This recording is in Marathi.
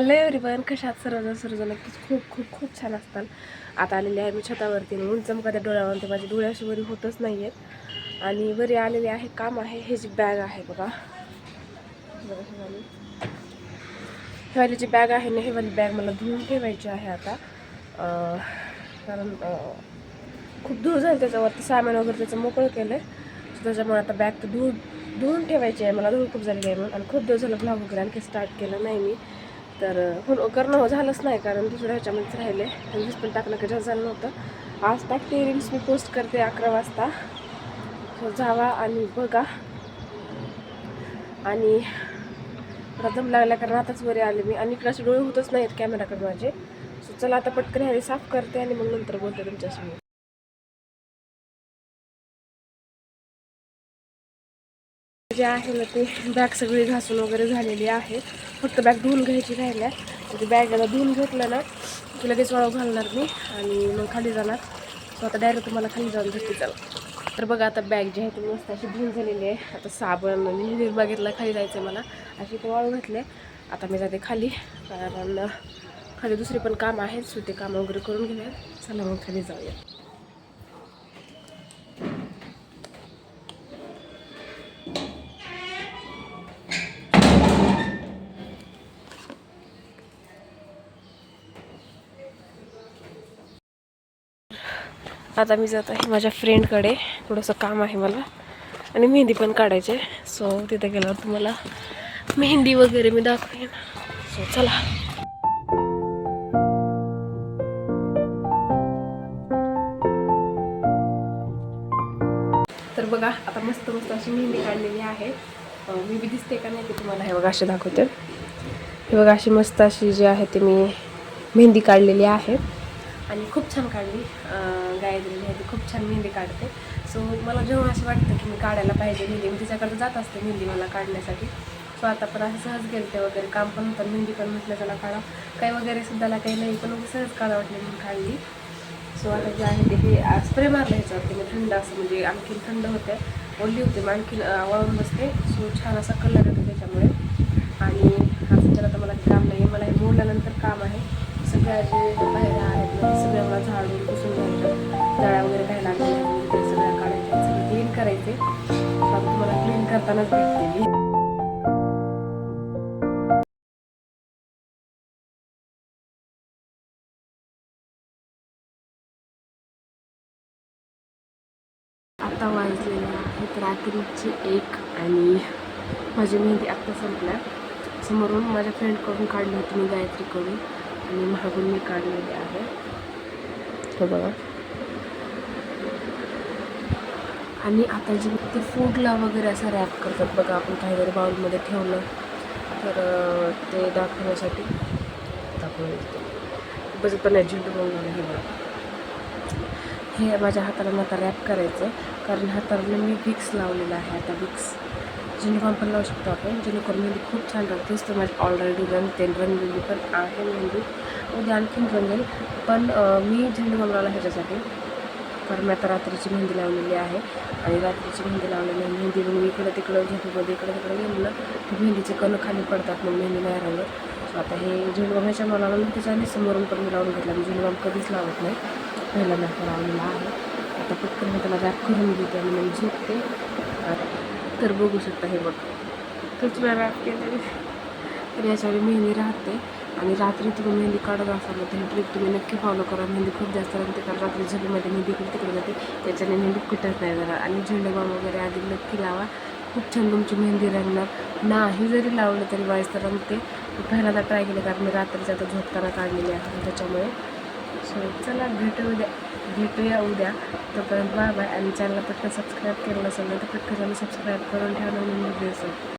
हॅलो एव्हरीवन, कशात सर्वजण नक्कीच खूप खूप खूप छान असतात. आता आलेले आहे मी छतावरती. ऊन चमकात्या डोळ्यावर, माझे डोळ्याशी वरी होतच नाही आहेत. आणि वरी आलेले आहे, काम आहे. हे जी बॅग आहे बघा, ही वाली जी बॅग आहे ना, ही वाली बॅग मला धुवून ठेवायची आहे आता. कारण खूप धूळ झाली त्याच्यावरती, सामान वगैरे त्याचं मोकळं केलं आहे. त्याच्यामुळे आता बॅग तर धुवून ठेवायची आहे मला. धूळ खूप झालेली आहे म्हणून. आणि खूप दिवस झालं ब्लॉग वगैरे आणखी स्टार्ट केलं नाही मी. तर करणं झालंच नाही, कारण दुसऱ्या ह्याच्यामध्येच राहिले. रील्स पण टाकणं काही जास्त झालं नव्हतं. आज टाकते रील्स, मी पोस्ट करते 11 वाजता. सो जावा आणि बघा. आणि आता दम लागला, कारण आताच वरी आले मी. आणि इकडे असे डोळे होतच नाहीत कॅमेराकडे माझे. सो चला आता पटकन ह्याने साफ करते आणि मग नंतर बोलते तुमच्याशी. जे आहे ना, ते बॅग सगळी घासून वगैरे झालेली आहे. फक्त बॅग धुवून घ्यायची राहिल्या. म्हणजे बॅगला धुवून घेतलं ना की लगेच वाळू घालणार मी आणि मग खाली जाणार. सो आता डायरेक्ट तुम्हाला खाली जाऊन भेटते. चला तर बघा, आता बॅग जी आहे ती मस्त अशी धुवून झालेली आहे. आता साबण आणि निर्मागितला खाली जायचं मला. अशी ते वाळू घातले. आता मी जाते खाली, कारण खाली दुसरी पण काम आहेत. सो ते काम वगैरे करून घेऊया. चला मग खाली जाऊया. आता मी जात आहे माझ्या फ्रेंडकडे. थोडंसं काम आहे मला आणि मेहंदी पण काढायचे. सो तिथे गेल्यावर तुम्हाला मेहंदी वगैरे मी दाखवेन. सो चला. तर बघा, आता मस्त मस्त अशी मेहंदी काढलेली आहे. मी बी दिसते का नाही ते तुम्हाला हे बघा अशी दाखवते. हे बघा, अशी मस्त अशी जी आहे ते मी मेहंदी काढलेली आहे. आणि खूप छान काढली. गायत्री आहे ती खूप छान मेहंदी काढते. सो मला जेव्हा असं वाटतं की मी काढायला पाहिजे मेहंदी, मी तिच्याकडे जात असते मेहंदी मला काढण्यासाठी. सो आता पण असं सहज गेलते वगैरे, काम पण होतं, मेहंदी पण म्हटलं त्याला काढा, काही वगैरे सुद्धा काही नाही, पण सहज काढा वाटली मी काढली. सो आता जे आहे ते हे स्प्रे मारलं ह्याच्यावरती मी, थंड असं म्हणजे आणखीन थंड होते, ओली होते मग आणखीन वाळून बसते. सो छान असा कलर येतो त्याच्यामुळे. आणि असं त्याला तर मला काम नाही आहे. मला हे मोडल्यानंतर काम आहे. सगळ्या जे बाहेर आहेत ना, सगळ्या मला झाडून पुसून घ्यायचं, जाळ्या वगैरे काय लागल्या ते सगळ्या काढायच्या, सगळं क्लीन करायचे. आता तुम्हाला क्लीन करतानाच भेटते मी. आता वाजलेले आहेत रात्रीचे 1 आणि माझी मेहंदी आत्ता संपल्या. समोरून माझ्या फ्रेंडकडून काढली होती मी, गायत्रीकडून, आणि मागून मी काढलेली आहे. हे बघा. आणि आता जे ते फूडला वगैरे असं रॅप करतात बघा, आपण काहीतरी बाउलमध्ये ठेवलं तर ते दाखवण्यासाठी बघत पण नाही झेंडू बनवलं. हे बघा, हे माझ्या हाताला आता रॅप करायचं आहे, कारण हाताला मी विक्स लावलेला आहे. आता विक्स झेंडूबाम पण लावू शकतो आपण, जेणेकरून मेहंदी खूप छान राहतेच. तर माझी ऑलरेडी रंगते, रंगलेली पण आहे मेहंदी. उद्या आणखीन रंगेल, पण मी झेंडूबाम लावला ह्याच्यासाठी, कारण मी आता रात्रीची मेहंदी लावलेली आहे. आणि रात्रीची मेहंदी लावलेली मेहंदी मग इकडं तिकडं झेंडूमध्ये इकडं तिकडं गेलं तर मेहंदीचे कण खाली पडतात, मग मेहंदी नाही रंगत. सो आता हे झेंडूबाम ह्याच्या मला लावलं त्याच्याने समोरून पण मी लावून घेतला. मी झेंडूबाम कधीच लावत नाही, पहिल्यांदा लावलेला आहे. आता पटकन मी त्याला रॅप करून घेते आणि मग झोपते. तर बघू शकता, हे बघ तोच मी रॅप केलेली. तर याच्यावर मेहंदी राहते. आणि रात्री तुम्ही मेहंदी काढत असाल तर ही ट्रिक तुम्ही नक्की फॉलो करा. मेहंदी खूप जास्त राहते, कारण रात्री झोपेमध्ये मेहंदी इकडे तिकडे जाते, त्याच्याने मेहंदी कुठंच नाही जाणार. आणि झेंडूबाम वगैरे आधी नक्की लावा, खूप छान तुमची मेहंदी रंगणार. नाही जरी लावलं तरी वाईस तर रंगते. मी पहिल्यांदा ट्राय केलं, कारण मी रात्रीच आता झोपताना काढलेली आहे त्याच्यामुळे. सो चला, भेटूया उद्या. तोपर्यंत बाय बाय. आणि चॅनलला पटकन सबस्क्राईब केलं नसेल तर पटकन सबस्क्राईब करून ठेवा. नवीन व्हिडिओ